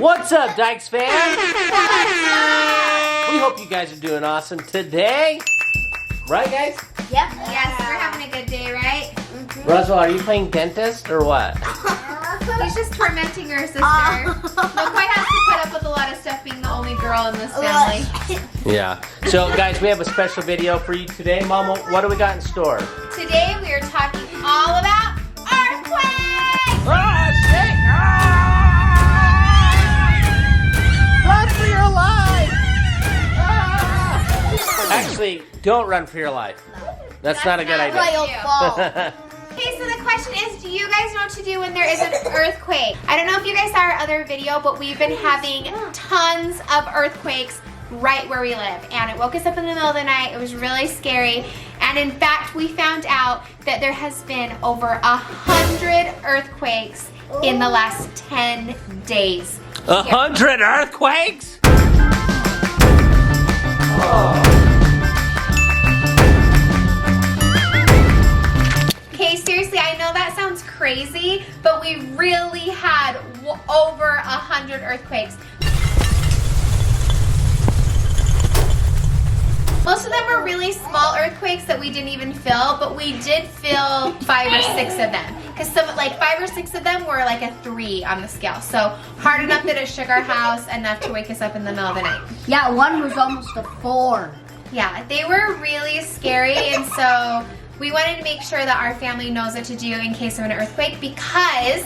What's up, Dyches fans? We hope you guys are doing awesome today. Right, guys? Yep. Yes, we're having a good day, right? Roswell, are you playing dentist or what? He's just tormenting her sister. McCoy has to put up with a lot of stuff being the only girl in this family. Yeah. So, guys, we have a special video for you today. Mom, what do we got in store? Today we are talking all about earthquakes! Oh, shit! Run for your life! Actually, don't run for your life. That's not a good idea. Okay, so the question is, do you guys know what to do when there is an earthquake? I don't know if you guys saw our other video, but we've been having tons of earthquakes right where we live. And it woke us up in the middle of the night. It was really scary. And in fact, we found out that there has been over 100 earthquakes in the last 10 days. 100 earthquakes? Oh. Okay, seriously, I know that sounds crazy, but we really had over 100 earthquakes. Most of them were really small earthquakes that we didn't even feel, but we did feel 5 or 6 of them. Because like 5 or 6 of them were like a 3 on the scale. So hard enough that it shook our house, enough to wake us up in the middle of the night. Yeah, one was almost a 4. Yeah, they were really scary, and so we wanted to make sure that our family knows what to do in case of an earthquake, because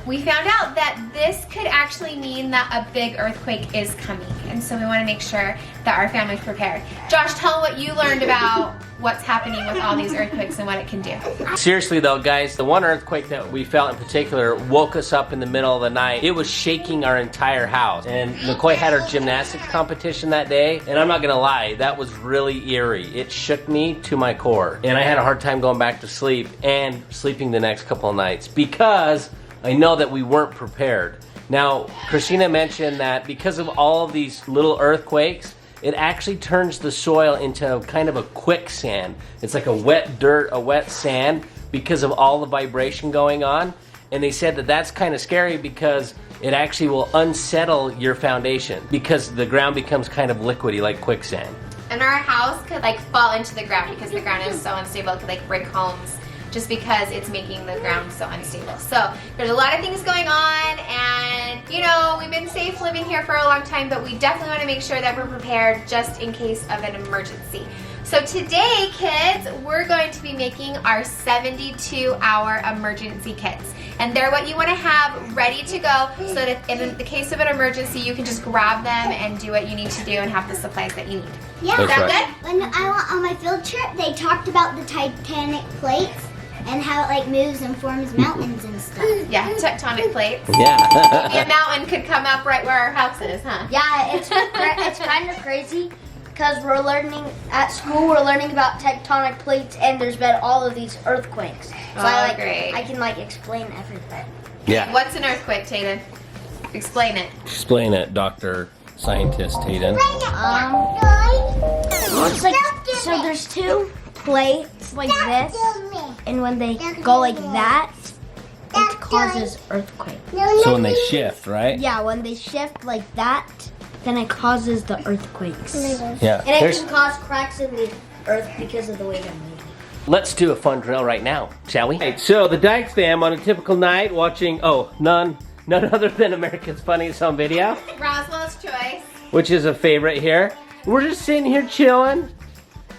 we found out that this could actually mean that a big earthquake is coming. And so we want to make sure that our family's prepared. Josh, tell them what you learned about what's happening with all these earthquakes and what it can do. Seriously though, guys, the one earthquake that we felt in particular woke us up in the middle of the night. It was shaking our entire house. And McCoy had her gymnastics competition that day, and I'm not gonna lie, that was really eerie. It shook me to my core. And I had a hard time going back to sleep and sleeping the next couple of nights because I know that we weren't prepared. Now, Christina mentioned that because of all of these little earthquakes, it actually turns the soil into kind of a quicksand. It's like a wet dirt, a wet sand, because of all the vibration going on. And they said that that's kind of scary because it actually will unsettle your foundation because the ground becomes kind of liquidy like quicksand. And our house could like fall into the ground because the ground is so unstable. It could like break homes just because it's making the ground so unstable. So there's a lot of things going on, and you know, we've been safe living here for a long time, but we definitely want to make sure that we're prepared just in case of an emergency. So today, kids, we're going to be making our 72-hour emergency kits. And they're what you want to have ready to go so that in the case of an emergency, you can just grab them and do what you need to do and have the supplies that you need. Yeah, is that right. good? When I went on my field trip, they talked about the Titanic plates and how it like moves and forms mountains and stuff. Yeah, tectonic plates. Yeah. Maybe a mountain could come up right where our house is, huh? Yeah, it's kind of crazy because we're learning at school. We're learning about tectonic plates, and there's been all of these earthquakes. So great. I can like explain everything. Yeah. What's an earthquake, Tayden? Explain it. Explain it, Dr. Scientist Tayden. It's like, so there's 2 plates like this, and when they go like that, it causes earthquakes. So when they shift, right? Yeah, when they shift like that, then it causes the earthquakes. Yeah. And it can cause cracks in the earth because of the way they're made. Let's do a fun drill right now, shall we? Right, so the Dyches fam on a typical night watching, none other than America's Funniest Home Video, Roswell's choice. which is a favorite here. We're just sitting here chilling,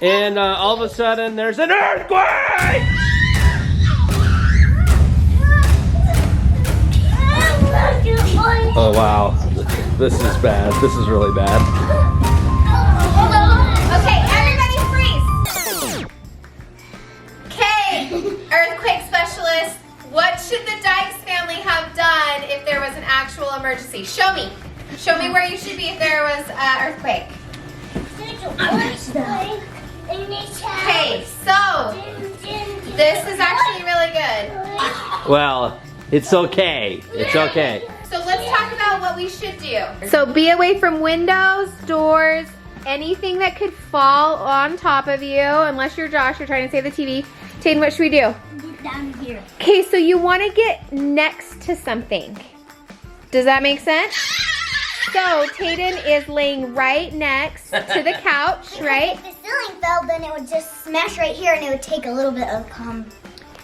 and all of a sudden there's an earthquake! Oh wow, this is bad. This is really bad. Okay, everybody freeze! Okay, earthquake specialist, what should the Dyches family have done if there was an actual emergency? Show me. Show me where you should be if there was an earthquake. Okay, so this is actually really good. Well, it's okay. It's okay. So let's talk about what we should do. So be away from windows, doors, anything that could fall on top of you, unless you're Josh, you're trying to save the TV. Tayden, what should we do? Down here. Okay, so you want to get next to something. Does that make sense? So Tayden is laying right next to the couch, right? If the ceiling fell, then it would just smash right here and it would take a little bit of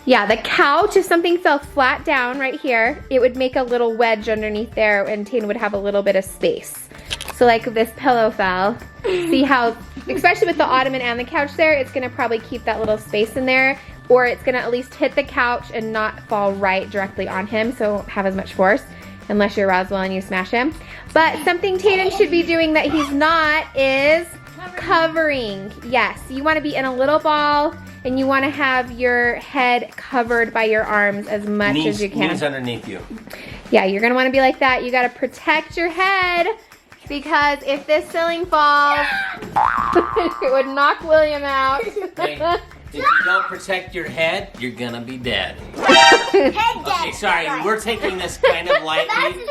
Yeah, the couch, if something fell flat down right here, it would make a little wedge underneath there and Tayden would have a little bit of space. So like if this pillow fell, see how, especially with the ottoman and the couch there, it's gonna probably keep that little space in there, or it's gonna at least hit the couch and not fall right directly on him, so it won't have as much force, unless you're Roswell and you smash him. But something Tayden should be doing that he's not is covering. Yes, you wanna be in a little ball and you wanna have your head covered by your arms as much as you can. Knees underneath you. Yeah, you're gonna wanna be like that. You gotta protect your head because if this ceiling falls, it would knock William out. Okay. If you don't protect your head, you're gonna be dead. Okay, sorry, we're taking this kind of lightly.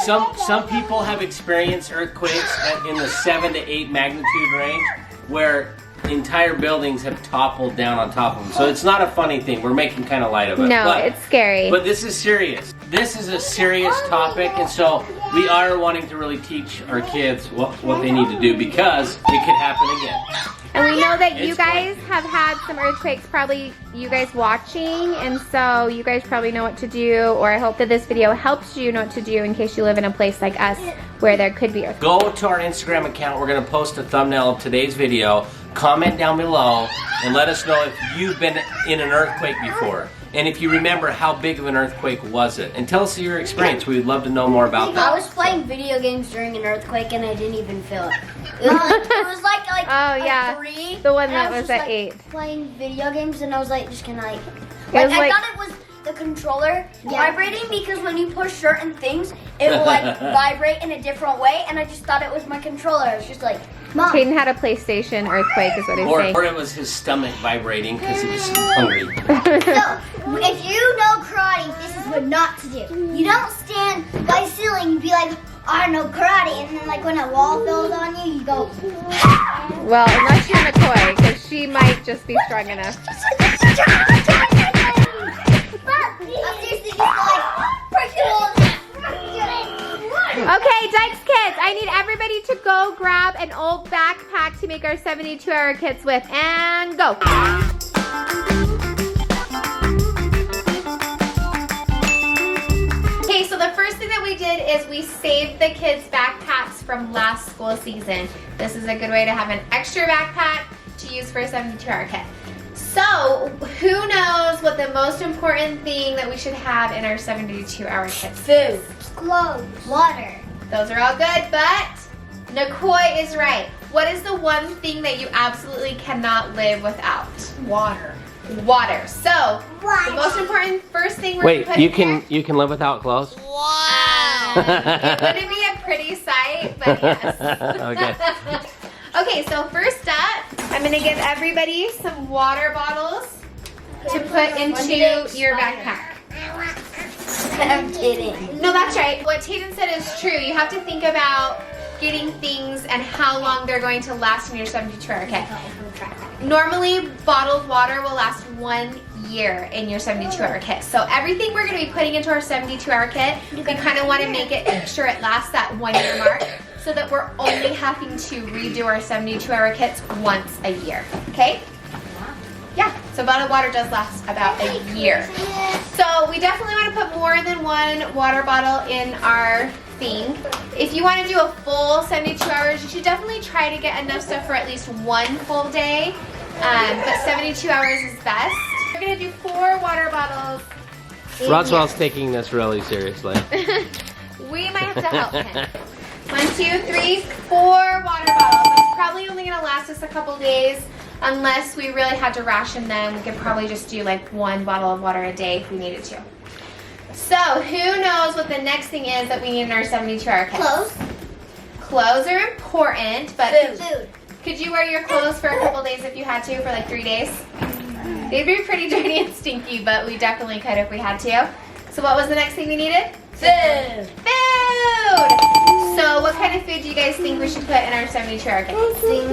Some people have experienced earthquakes in the 7 to 8 magnitude range where entire buildings have toppled down on top of them. So it's not a funny thing. We're making kind of light of it. No, it's scary. But this is serious. This is a serious topic, and so we are wanting to really teach our kids what they need to do because it could happen again. And we know that you guys have had some earthquakes, probably you guys watching, and so you guys probably know what to do, or I hope that this video helps you know what to do in case you live in a place like us where there could be earthquakes. Go to our Instagram account. We're going to post a thumbnail of today's video. Comment down below and let us know if you've been in an earthquake before. And if you remember, how big of an earthquake was it? And tell us your experience. We would love to know more about that. I was playing video games during an earthquake and I didn't even feel it. It was like oh yeah, 3. the one that was at 8. Playing video games and I was like just kind of like was I like- thought it was the controller vibrating because when you push certain things, it will like vibrate in a different way, and I just thought it was my controller. I was just like, Mom. Tayden had a PlayStation earthquake is what he's saying. Or it was his stomach vibrating because he was hungry. So, if you know karate, this is what not to do. You don't stand by the ceiling and be like, I don't know karate, and then like when a wall falls on you, you go. Well, unless you're McCoy, because she might just be strong enough. Okay, Dyches kids, I need everybody to go grab an old backpack to make our 72-hour kits with, and go. Okay, so the first thing that we did is we saved the kids' backpacks from last school season. This is a good way to have an extra backpack to use for a 72-hour kit. So, who knows what the most important thing that we should have in our 72-hour kit? Food, clothes, water. Those are all good, but Nikoi is right. What is the one thing that you absolutely cannot live without? Water. Water. So, the most important first thing we're Wait, gonna put you can live without clothes? Wow. It wouldn't be a pretty sight, but yes. Okay. Okay, so first up, I'm gonna give everybody some water bottles to put into your backpack. I'm kidding. No, that's right. What Tayden said is true. You have to think about getting things and how long they're going to last in your 72-hour kit. Normally, bottled water will last 1 year in your 72-hour kit. So everything we're going to be putting into our 72-hour kit, we kind of want to make sure it lasts that 1 year mark so that we're only having to redo our 72-hour kits once a year. Okay? Yeah, so bottled water does last about a year. So we definitely want to put more than one water bottle in our thing. If you want to do a full 72 hours, you should definitely try to get enough stuff for at least 1 full day. But 72 hours is best. We're going to do 4 water bottles. Roswell's taking this really seriously. We might have to help him. 1, 2, 3, 4 water bottles. It's probably only going to last us a couple days. Unless we really had to ration them, we could probably just do like 1 bottle of water a day if we needed to. So, who knows what the next thing is that we need in our 72-hour kit? Clothes. Clothes are important, but Food. could you wear your clothes for a couple days if you had to, for like 3 days? They'd be pretty dirty and stinky, but we definitely could if we had to. So what was the next thing we needed? Food. Food! So what kind of food do you guys think we should put in our 72-hour kit?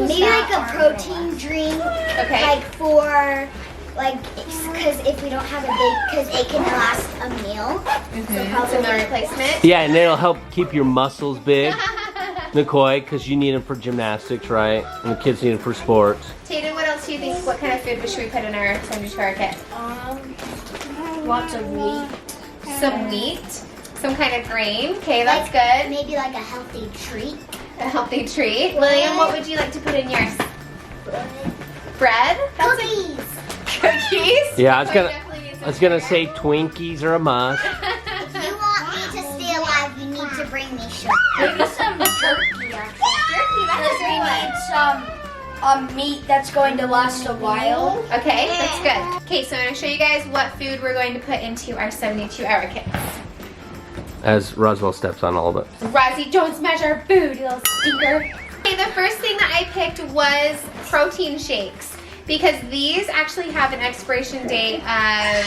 Maybe like a protein drink. Okay. Like for because if we don't have a big, because it can last a meal. So probably Some meal replacement. Yeah, and it'll help keep your muscles big, McCoy, because you need them for gymnastics, right? And the kids need them for sports. Tatum, what else do you think? What kind of food should we put in our sandwich to our kit? Lots of wheat. Some wheat, some kind of grain. Okay, that's good. Maybe like a healthy treat. A healthy treat. William, what would you like to put in yours? Bread? Cookies. Cookies? Yeah, McCoy definitely needs some I was gonna sugar. say Twinkies are a must. If you want me to stay alive, you need to bring me sugar. Maybe some jerky, actually. Jerky, that's a Because we good one. need some meat that's going to last a while. Okay, that's good. Okay, so I'm going to show you guys what food we're going to put into our 72-hour kits. As Roswell steps on all of it. Rozzy, don't smash our food, you little stinker. Okay, the first thing that I picked was protein shakes because these actually have an expiration date of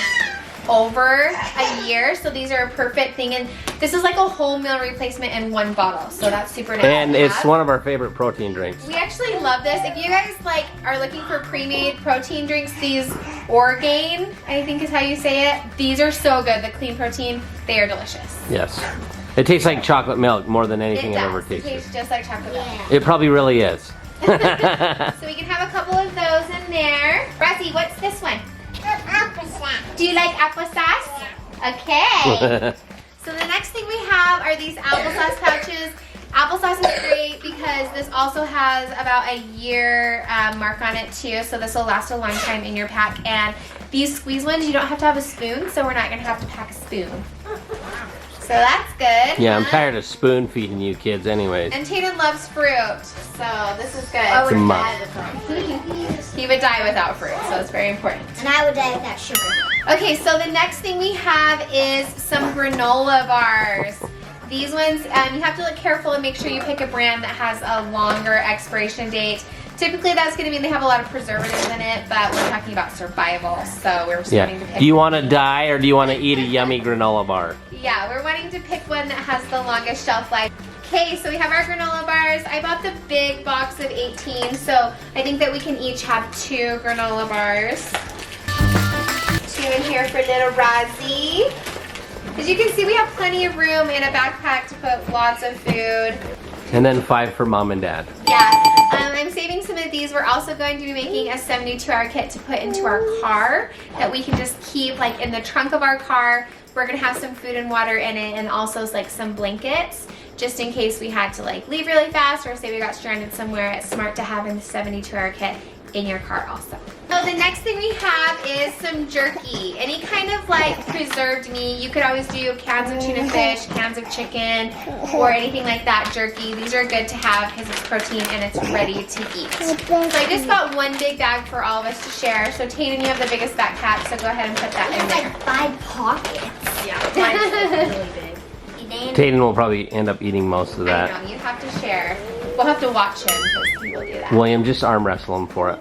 over a year, so these are a perfect thing, and this is like a whole meal replacement in one bottle, so that's super nice. And to it's have. one of our favorite protein drinks. We actually love this. If you guys like are looking for pre-made protein drinks, these Orgain, I think is how you say it. These are so good. The clean protein, they are delicious. Yes. It tastes like chocolate milk more than anything It I've ever does. It tasted. tastes just like chocolate milk. It probably really is. So we can have a couple of those in there. Rozzy, what's this one? Do you like applesauce? Okay. So the next thing we have are these applesauce pouches. Applesauce is great because this also has about a year mark on it too, so this will last a long time in your pack. And these squeeze ones, you don't have to have a spoon, so we're not gonna have to pack a spoon. So that's good. Yeah, I'm huh? tired of spoon feeding you kids anyways. And Tatum loves fruit, so this is good. I would a must. die without He would die without fruit, so it's very important. And I would die without sugar. Okay, so the next thing we have is some granola bars. These ones, you have to look careful and make sure you pick a brand that has a longer expiration date. Typically that's going to mean they have a lot of preservatives in it, but we're talking about survival, so we're just wanting to Yeah. pick. Do you want to die or do you want to eat a yummy granola bar? Yeah, we're wanting to pick one that has the longest shelf life. Okay, so we have our granola bars. I bought the big box of 18, so I think that we can each have 2 granola bars. 2 in here for little Rozzy. As you can see, we have plenty of room in a backpack to put lots of food. And then 5 for mom and dad. Yeah, I'm saving some of these. We're also going to be making a 72-hour kit to put into our car that we can just keep like in the trunk of our car. We're gonna have some food and water in it, and also like some blankets, just in case we had to like leave really fast or say we got stranded somewhere. It's smart to have in the 72-hour kit in your car also. So the next thing we have is some jerky. Any kind of like preserved meat. You could always do cans of tuna fish, cans of chicken, or anything like that jerky. These are good to have because it's protein and it's ready to eat. So I just got one big bag for all of us to share. So Tatum, you have the biggest backpack, so go ahead and put that in It's there. like 5 pockets. Yeah, mine's really big. Tayden will probably end up eating most of I that. know, you have to share. We'll have to watch him because he will do that. William, just arm wrestle him for it.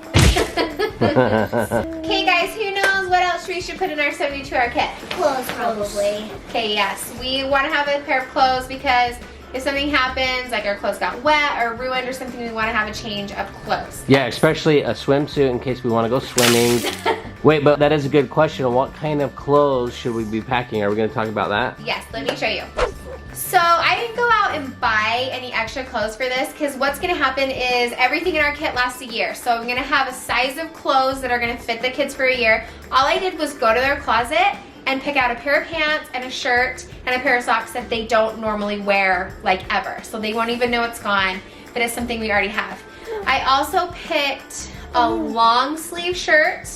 Okay guys, who knows what else we should put in our 72-hour kit? Clothes, probably. Okay, yes. We want to have a pair of clothes because if something happens, like our clothes got wet or ruined or something, we want to have a change of clothes. Yeah, especially a swimsuit in case we want to go swimming. Wait, but that is a good question. What kind of clothes should we be packing? Are we going to talk about that? Yes, let me show you. So I didn't go out and buy any extra clothes for this because what's going to happen is everything in our kit lasts a year. So I'm going to have a size of clothes that are going to fit the kids for a year. All I did was go to their closet and pick out a pair of pants and a shirt and a pair of socks that they don't normally wear like ever. So they won't even know it's gone, but it's something we already have. I also picked a long sleeve shirt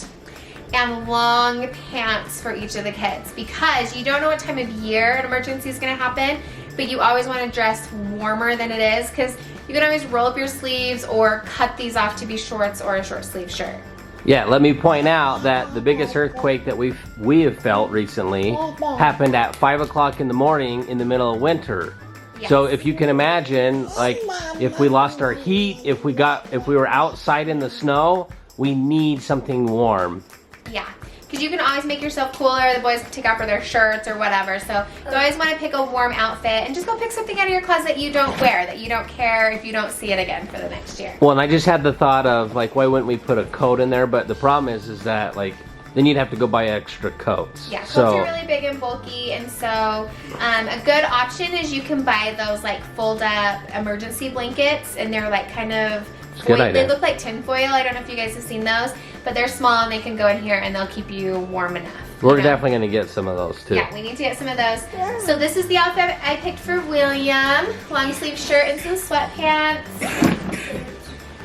and long pants for each of the kids because you don't know what time of year an emergency is going to happen, but you always want to dress warmer than it is because you can always roll up your sleeves or cut these off to be shorts or a short sleeve shirt. Yeah, let me point out that the biggest earthquake that we have felt recently happened at 5 o'clock in the morning in the middle of winter. Yes. So if you can imagine, like if we lost our heat, if we were outside in the snow, we need something warm. Yeah, because you can always make yourself cooler. The boys take off their shirts or whatever. So you always want to pick a warm outfit and just go pick something out of your closet you don't wear, that you don't care if you don't see it again for the next year. Well, and I just had the thought of like, why wouldn't we put a coat in there? But the problem is that like then you'd have to go buy extra coats. Yeah, coats so, are really big and bulky, and so a good option is you can buy those like fold up emergency blankets, and they're like kind of good idea. They look like tin foil. I don't know if you guys have seen those, but they're small and they can go in here and they'll keep you warm enough. We're definitely going to get some of those too. Yeah, we need to get some of those. So this is the outfit I picked for William. Long sleeve shirt and some sweatpants.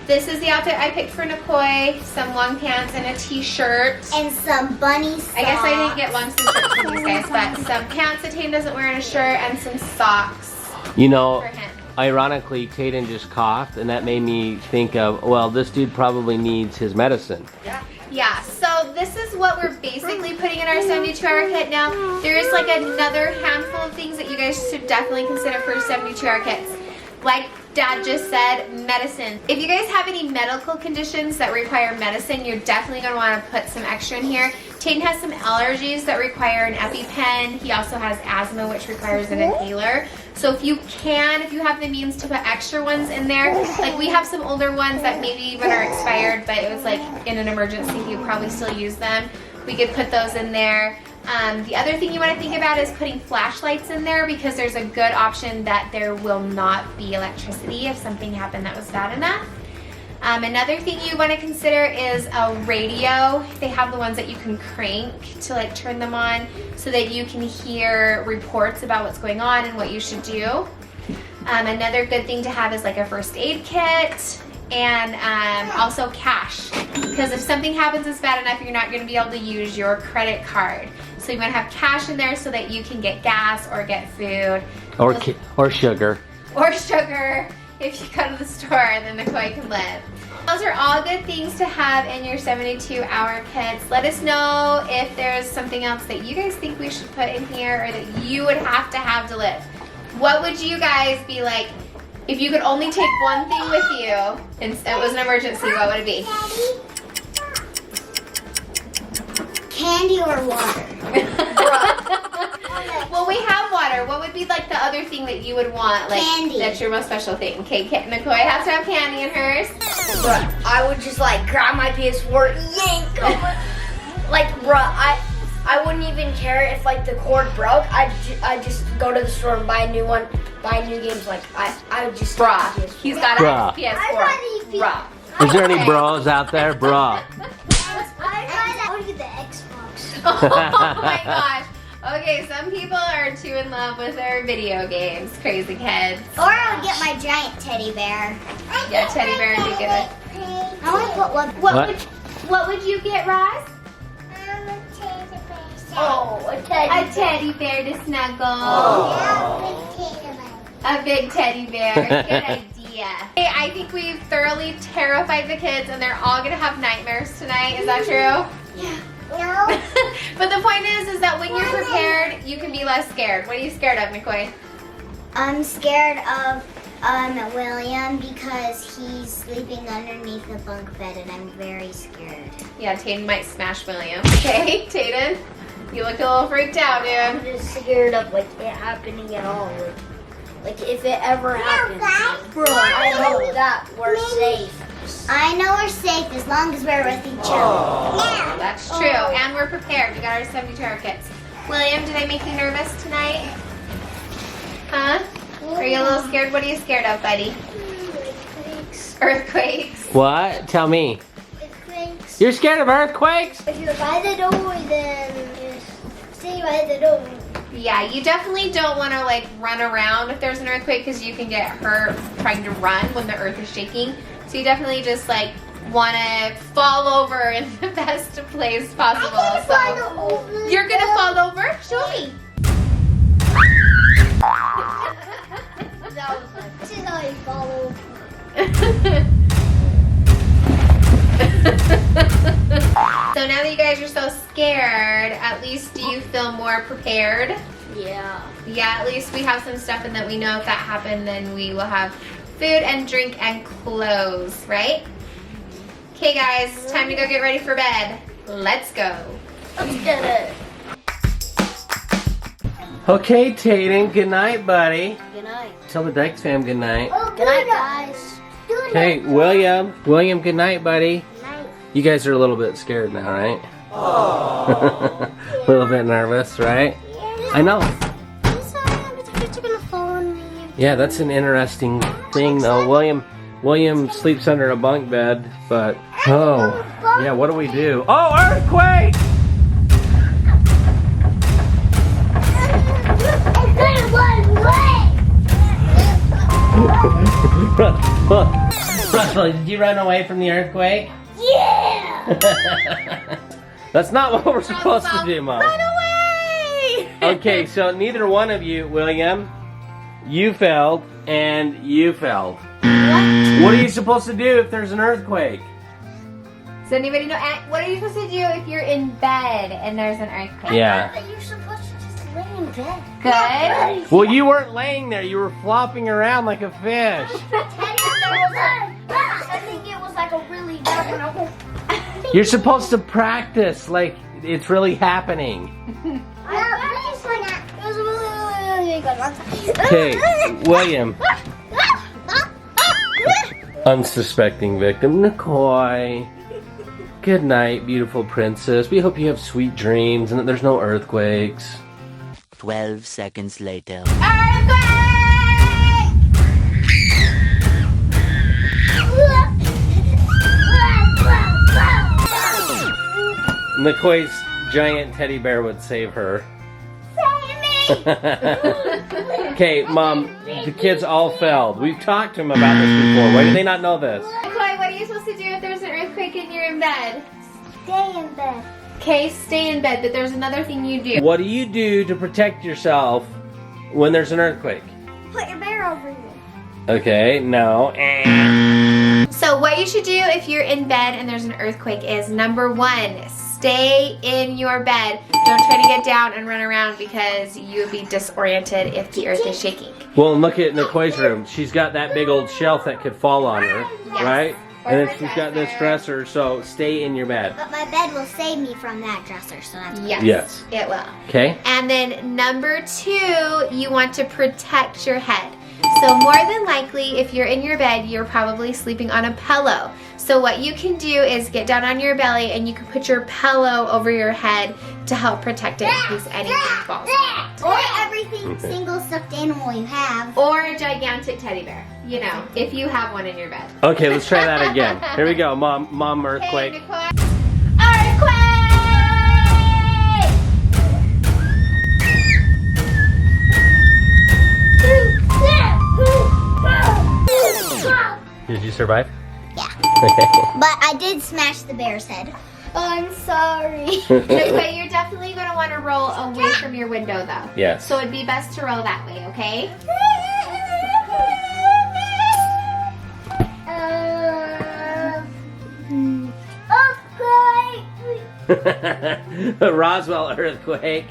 This is the outfit I picked for Nikoi. Some long pants and a t-shirt. And some bunny socks. I guess I didn't get long sleeve shirts for these guys, but some pants that Tayden doesn't wear and a shirt, and some socks You know, for him. ironically, Tayden just coughed, and that made me think of, well, this dude probably needs his medicine. Yeah, so this is what we're basically putting in our 72-hour kit. Now, there is like another handful of things that you guys should definitely consider for 72-hour kits. Like Dad just said, medicine. If you guys have any medical conditions that require medicine, you're definitely going to want to put some extra in here. Tayden has some allergies that require an EpiPen. He also has asthma, which requires an inhaler. So if you have the means to put extra ones in there, like we have some older ones that maybe even are expired, but it was like in an emergency, you probably still use them. We could put those in there. The other thing you want to think about is putting flashlights in there, because there's a good option that there will not be electricity if something happened that was bad enough. Another thing you want to consider is a radio. They have the ones that you can crank to like turn them on so that you can hear reports about what's going on and what you should do. Another good thing to have is like a first aid kit, and also cash, because if something happens that's bad enough, you're not going to be able to use your credit card. So you want to have cash in there so that you can get gas or get food. Or sugar. Or sugar if you go to the store, and then the koi can live. Those are all good things to have in your 72-hour kits. Let us know if there's something else that you guys think we should put in here, or that you would have to live. What would you guys be like if you could only take one thing with you and it was an emergency? What would it be? Candy or water? Well, we have water. What would be like the other thing that you would want? Like, candy. That's your most special thing. Okay, Nikoi has to have candy in hers. Bruh, I would just like grab my PS4, yank them. Like, bruh, I wouldn't even care if like the cord broke. I'd just go to the store and buy a new one, buy new games. Like, I would just. Bruh, he's got a PS4. Bruh. Is there any bros out there? Bruh. I would get the Xbox. Oh my gosh. Okay, some people are too in love with their video games. Crazy kids. Or I would get my giant teddy bear. Yeah, teddy bear would be good. I want to put one. What would you get, Roz? Oh, A teddy bear to snuggle. A big teddy bear. Good idea. Hey, I think we've thoroughly terrified the kids, and they're all gonna have nightmares tonight. Is that true? Yeah. No. But the point is that when you're prepared, you can be less scared. What are you scared of, Nikoi? I'm scared of William because he's sleeping underneath the bunk bed, and I'm very scared. Yeah, Tayden might smash William. Okay, Tayden, you look a little freaked out, dude. I'm just scared of like it happening at all. Like if it ever happens, bro, I hope that we're safe. I know we're safe as long as we're with each other. Yeah, that's true. And we're prepared. We got our 72-hour kits. William, did I make you nervous tonight? Huh? Are you a little scared? What are you scared of, buddy? Earthquakes. What? Tell me. Earthquakes. You're scared of earthquakes? If you're by the door, then just stay by the door. Yeah, you definitely don't want to like run around if there's an earthquake, because you can get hurt trying to run when the earth is shaking. So you definitely just like want to fall over in the best place possible. So you're gonna fall over? Show me. This is how you fall over. So now that you guys are so scared, at least do you feel more prepared? Yeah. Yeah, at least we have some stuff, and that we know if that happened, then we will have food and drink and clothes, right? Okay guys, time to go get ready for bed. Let's go. Let's get it. Okay, Tayden. Good night, buddy. Good night. Tell the Dyches fam good night. Good night, guys. Hey, William. William, good night, buddy. You guys are a little bit scared now, right? A little bit nervous, right? I know. Yeah, that's an interesting thing, though. William sleeps under a bunk bed, but yeah. What do we do? Oh, earthquake! Russell, did you run away from the earthquake? Yeah! That's not what we're supposed to do, Mom. Run away! Okay, so neither one of you, William, you failed and you failed. What are you supposed to do if there's an earthquake? Does anybody know? What are you supposed to do if you're in bed and there's an earthquake? Yeah. You're supposed to just lay in bed. Good. Well, you weren't laying there. You were flopping around like a fish. I think it was like a really bad one. You're supposed to practice like it's really happening. Okay, William. Unsuspecting victim, Nicole. Good night, beautiful princess. We hope you have sweet dreams and that there's no earthquakes. 12 seconds later. Nicole's giant teddy bear would save her. Okay, Mom, the kids all failed. We've talked to them about this before. Why do they not know this? Chloe, what are you supposed to do if there's an earthquake and you're in bed? Stay in bed. Okay, stay in bed, but there's another thing you do. What do you do to protect yourself when there's an earthquake? Put your bear over you. Okay, no. So what you should do if you're in bed and there's an earthquake is, number 1, stay in your bed. Don't try to get down and run around because you would be disoriented if the earth is shaking. Well, look at Nicole's room. She's got that big old shelf that could fall on her, right? And then she's got this dresser, so stay in your bed. But my bed will save me from that dresser, so that's Yes, it will. Okay? And then number 2, you want to protect your head. So more than likely, if you're in your bed, you're probably sleeping on a pillow. So what you can do is get down on your belly and you can put your pillow over your head to help protect it in case anything falls on it. Or everything single stuffed animal you have. Or a gigantic teddy bear, you know, if you have one in your bed. Okay, let's try that again. Here we go, Mom earthquake. Okay, Nicole. Earthquake! Did you survive? Yeah. Okay. But I did smash the bear's head. I'm sorry. Nicole, you're definitely going to want to roll away from your window though. Yes. So it'd be best to roll that way, okay? Roswell earthquake.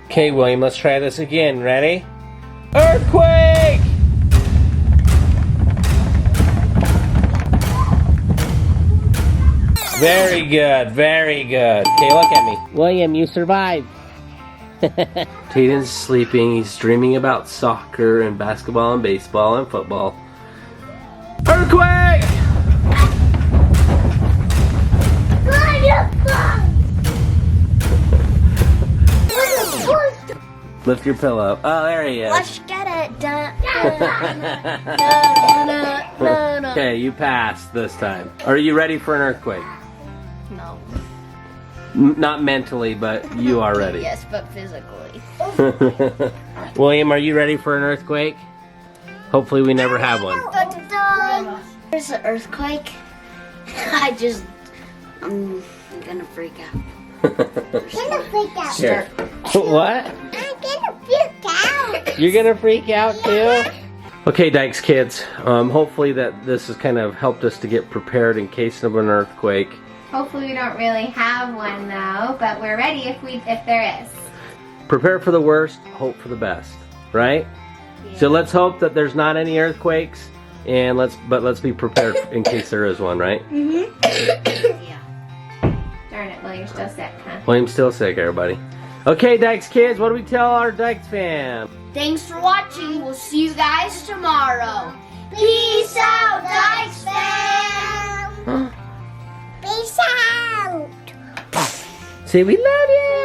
Okay, William, let's try this again. Ready? Earthquake! Very good, very good. Okay, look at me. William, you survived. Tatum's sleeping. He's dreaming about soccer and basketball and baseball and football. Earthquake! Lift your pillow. Oh, there he is. Let's get it. Okay, you passed this time. Are you ready for an earthquake? No. Not mentally, but you are ready. Yes, but physically. William, are you ready for an earthquake? Hopefully we never have one. There's an earthquake. I'm gonna freak out. Sure. What? I'm gonna freak out. You're gonna freak out too? Okay, Dykes kids. Hopefully that this has kind of helped us to get prepared in case of an earthquake. Hopefully we don't really have one though, but we're ready if there is. Prepare for the worst, hope for the best, right? Yeah. So let's hope that there's not any earthquakes, and let's be prepared in case there is one, right? Yeah. Darn it, well you're still sick, huh? William's still sick, everybody. Okay, Dykes kids, what do we tell our Dykes fam? Thanks for watching. We'll see you guys tomorrow. Peace out, Dyches fam. Peace out. Say we love you.